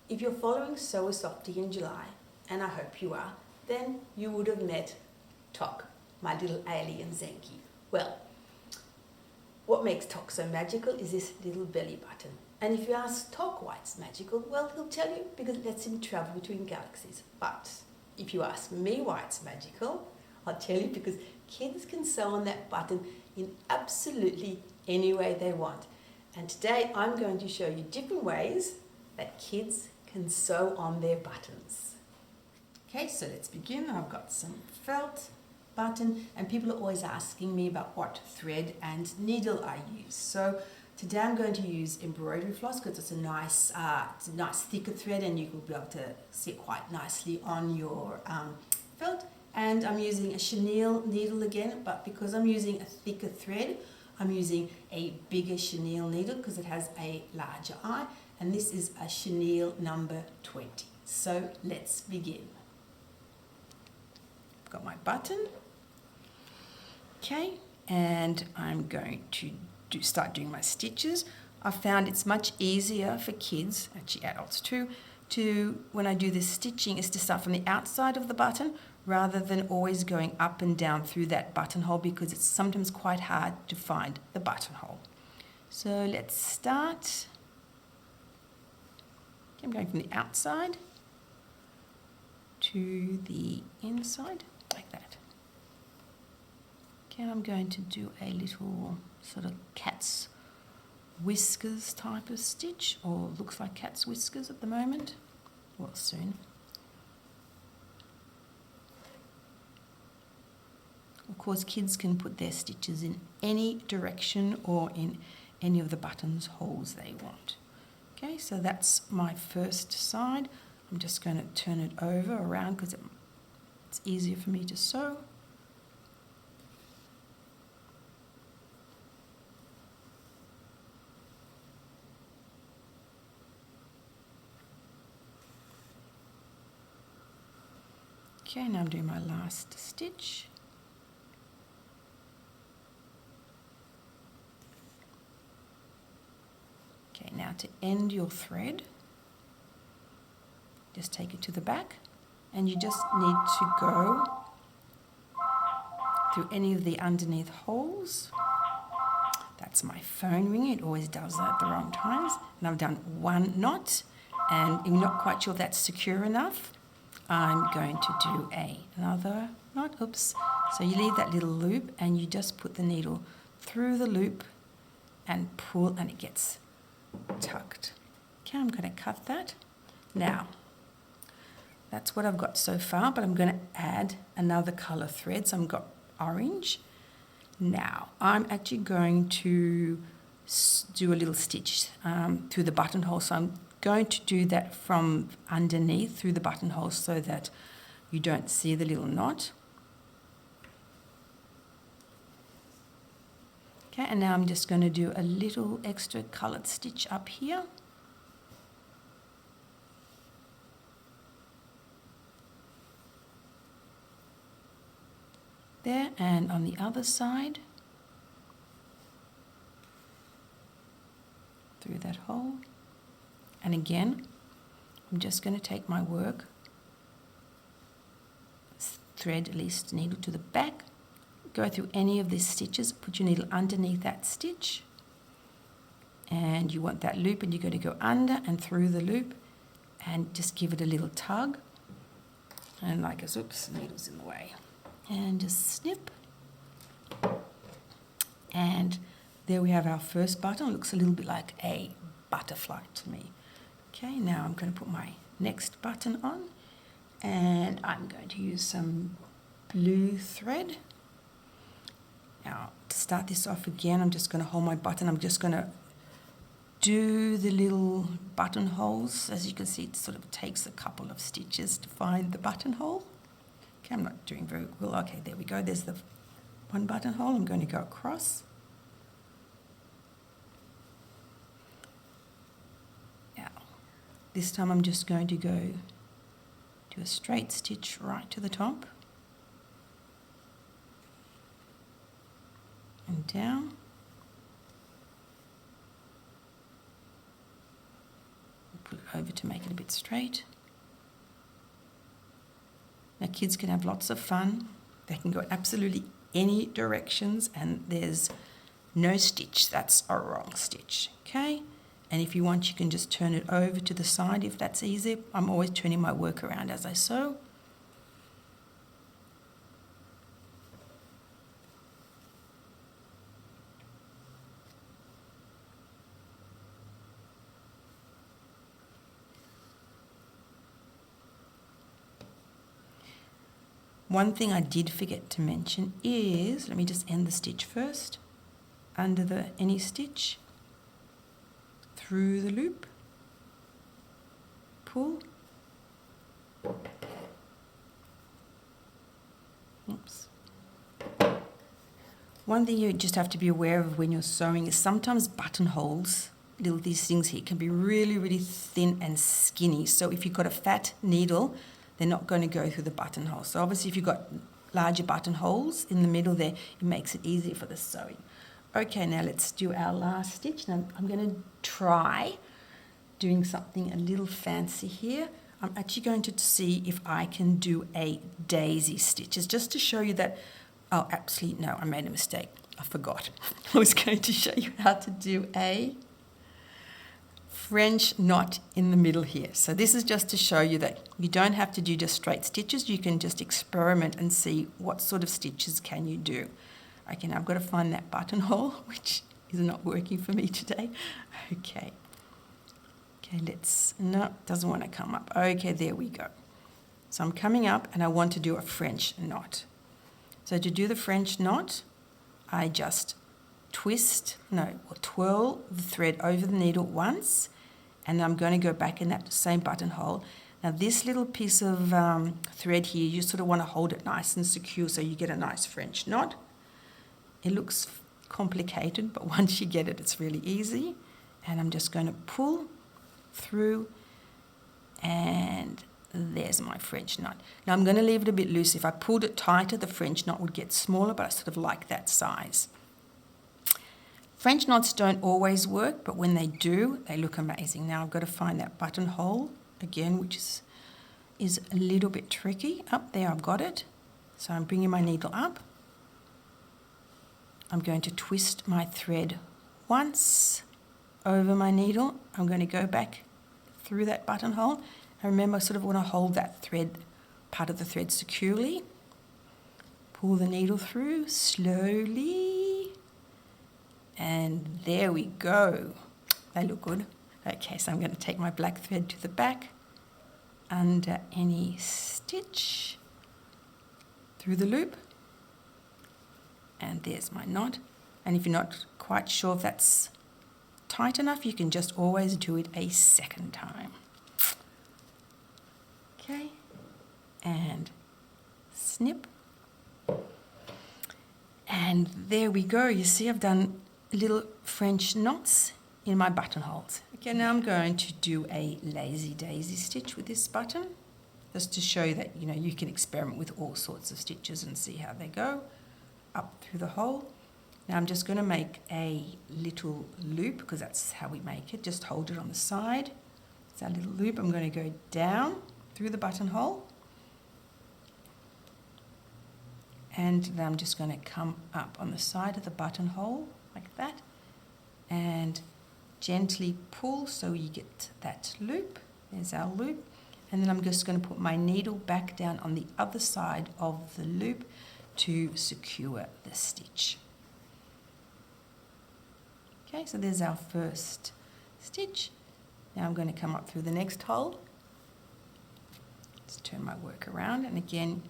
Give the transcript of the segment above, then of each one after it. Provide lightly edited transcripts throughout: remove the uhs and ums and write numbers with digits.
if you're following Sew a Softie in July, and I hope you are, then you would have met Tok, my little alien Zenki. Well, what makes Tok so magical is this little belly button. And if you ask Tok why it's magical, well, he'll tell you because it lets him travel between galaxies. But if you ask me why it's magical, I'll tell you because kids can sew on that button in absolutely any way they want. And today I'm going to show you different ways that kids can sew on their buttons. Okay, so let's begin. I've got some felt button, and people are always asking me about what thread and needle I use. So today I'm going to use embroidery floss because it's a nice thicker thread, and you will be able to see it quite nicely on your felt. And I'm using a chenille needle again, but because I'm using a thicker thread, I'm using a bigger chenille needle because it has a larger eye, and this is a chenille number 20. So let's begin. I've got my button. Okay, and I'm going to start doing my stitches. I found it's much easier for kids, actually adults too, when I do this stitching is to start from the outside of the button rather than always going up and down through that buttonhole because it's sometimes quite hard to find the buttonhole. So let's start. I'm going from the outside to the inside, like that. Okay, I'm going to do a little sort of cat's whiskers type of stitch, or looks like cat's whiskers at the moment. Well, soon. Of course, kids can put their stitches in any direction or in any of the buttons holes they want. Okay, so that's my first side. I'm just going to turn it over around because it's easier for me to sew. Okay, now I'm doing my last stitch. Okay, now to end your thread, just take it to the back, and you just need to go through any of the underneath holes. That's my phone ringing, it always does that at the wrong times. And I've done one knot, and if you're not quite sure if that's secure enough, I'm going to do another knot. Oops. So you leave that little loop and you just put the needle through the loop and pull, and it gets tucked. Okay, I'm going to cut that. Now, that's what I've got so far, but I'm going to add another colour thread. So I've got orange. Now, I'm actually going to do a little stitch through the buttonhole. So I'm going to do that from underneath through the buttonhole so that you don't see the little knot. Okay, and now I'm just going to do a little extra coloured stitch up here. There, and on the other side, through that hole. And again, I'm just going to take my work, thread at least needle to the back, go through any of these stitches, put your needle underneath that stitch, and you want that loop, and you're going to go under and through the loop and just give it a little tug, and like a, oops, needle's in the way, and just snip, and there we have our first button. It looks a little bit like a butterfly to me. Okay, now I'm going to put my next button on, and I'm going to use some blue thread. Now, to start this off again, I'm just going to hold my button. I'm just going to do the little buttonholes. As you can see, it sort of takes a couple of stitches to find the buttonhole. Okay, I'm not doing very well. Okay, there we go. There's the one buttonhole. I'm going to go across. This time I'm just going to go do a straight stitch right to the top and down. Put it over to make it a bit straight. Now kids can have lots of fun. They can go absolutely any directions, and there's no stitch that's a wrong stitch, okay? And if you want, you can just turn it over to the side if that's easy. I'm always turning my work around as I sew. One thing I did forget to mention is, let me just end the stitch first, under the any stitch, through the loop, pull, oops. One thing you just have to be aware of when you're sewing is sometimes buttonholes, these things here, can be really, really thin and skinny. So if you've got a fat needle, they're not going to go through the buttonhole. So obviously if you've got larger buttonholes in the middle there, it makes it easier for the sewing. Okay, now let's do our last stitch. Now I'm going to try doing something a little fancy here. I'm actually going to see if I can do a daisy stitch. It's just to show you that, oh, absolutely no, I made a mistake. I forgot. I was going to show you how to do a French knot in the middle here. So this is just to show you that you don't have to do just straight stitches. You can just experiment and see what sort of stitches can you do. Okay, now I've got to find that buttonhole, which is not working for me today. Okay, no, doesn't want to come up. Okay, there we go. So I'm coming up and I want to do a French knot. So to do the French knot, I just twirl the thread over the needle once, and I'm going to go back in that same buttonhole. Now this little piece of thread here, you sort of want to hold it nice and secure so you get a nice French knot. It looks complicated, but once you get it, it's really easy. And I'm just going to pull through, and there's my French knot. Now I'm going to leave it a bit loose. If I pulled it tighter, the French knot would get smaller, but I sort of like that size. French knots don't always work, but when they do, they look amazing. Now I've got to find that buttonhole again, which is a little bit tricky. Up there, I've got it. So I'm bringing my needle up. I'm going to twist my thread once over my needle. I'm going to go back through that buttonhole. And remember, I sort of want to hold that thread, part of the thread securely. Pull the needle through slowly. And there we go. They look good. Okay, so I'm going to take my black thread to the back, under any stitch, through the loop. And there's my knot. And if you're not quite sure if that's tight enough, you can just always do it a second time. Okay, and snip. And there we go. You see I've done little French knots in my buttonholes. Okay, now I'm going to do a lazy daisy stitch with this button, just to show you that, you know, you can experiment with all sorts of stitches and see how they go. Up through the hole. Now I'm just going to make a little loop, because that's how we make it. Just hold it on the side. It's our little loop. I'm going to go down through the buttonhole, and then I'm just going to come up on the side of the buttonhole like that, and gently pull so you get that loop. There's our loop, and then I'm just going to put my needle back down on the other side of the loop to secure the stitch. Okay, so there's our first stitch. Now I'm going to come up through the next hole. Let's turn my work around, and again,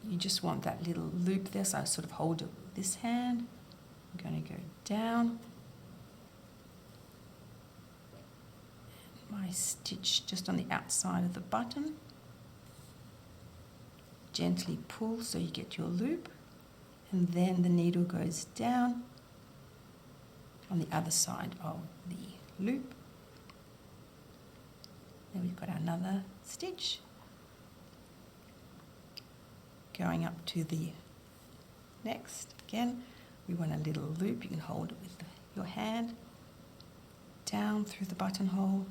you just want that little loop there, so I sort of hold it with this hand. I'm going to go down. My stitch just on the outside of the button. Gently pull so you get your loop, and then the needle goes down on the other side of the loop. Then we've got another stitch going up to the next. Again, we want a little loop. You can hold it with your hand, down through the buttonhole,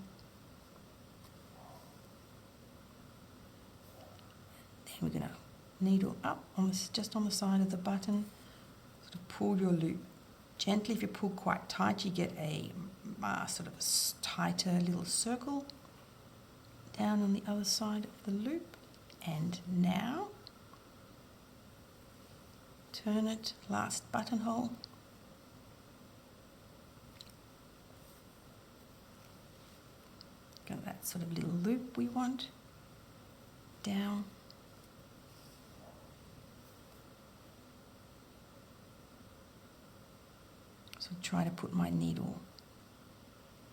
we're going to needle up on this, just on the side of the button, sort of pull your loop gently. If you pull quite tight, you get a sort of a tighter little circle down on the other side of the loop. And now turn it, last buttonhole. Got that sort of little loop we want down. So try to put my needle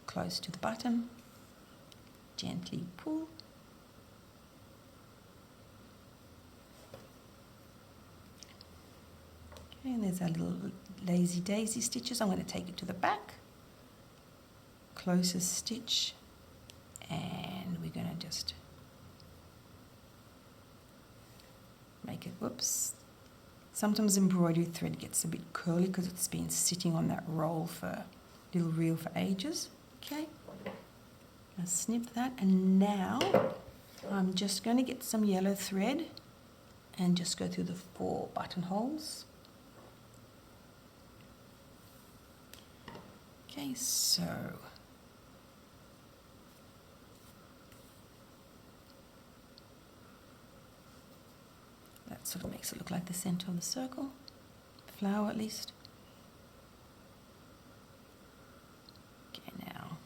close to the button, gently pull. Okay, and there's our little lazy daisy stitches. I'm going to take it to the back, closest stitch, and we're going to just make it, whoops. Sometimes embroidery thread gets a bit curly because it's been sitting on that little reel for ages. Okay, I'll snip that, and now I'm just going to get some yellow thread and just go through the 4 buttonholes. Okay, so that sort of makes it look like the center of the circle, flower at least. Okay, now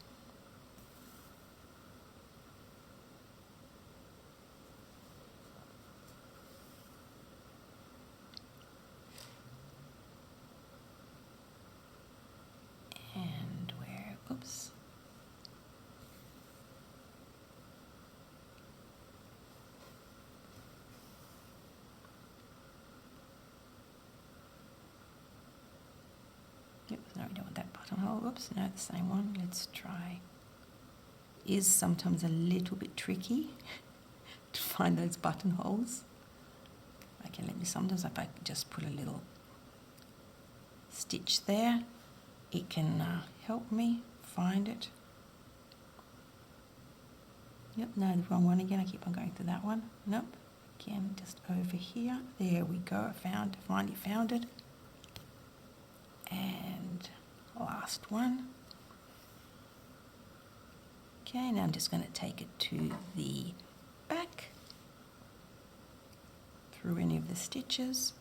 and where, oops. Yep, no, we don't want that buttonhole. Oops, no, the same one. Let's try. Is sometimes a little bit tricky to find those buttonholes. Okay, sometimes if I just put a little stitch there, it can help me find it. Yep, no, the wrong one again. I keep on going to that one. Nope, again, just over here. There we go. Finally found it. And last one. Okay, now I'm just going to take it to the back through any of the stitches.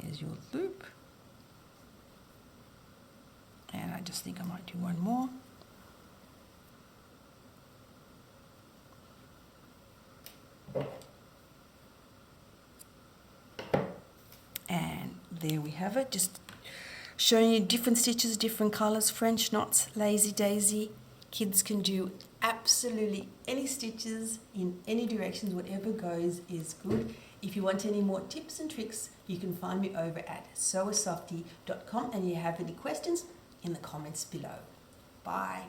Here's your loop. And I just think I might do one more. And there we have it, just showing you different stitches, different colours, French knots, lazy daisy. Kids can do absolutely any stitches in any directions, whatever goes is good. If you want any more tips and tricks, you can find me over at sewasoftie.com, and if you have any questions, in the comments below. Bye.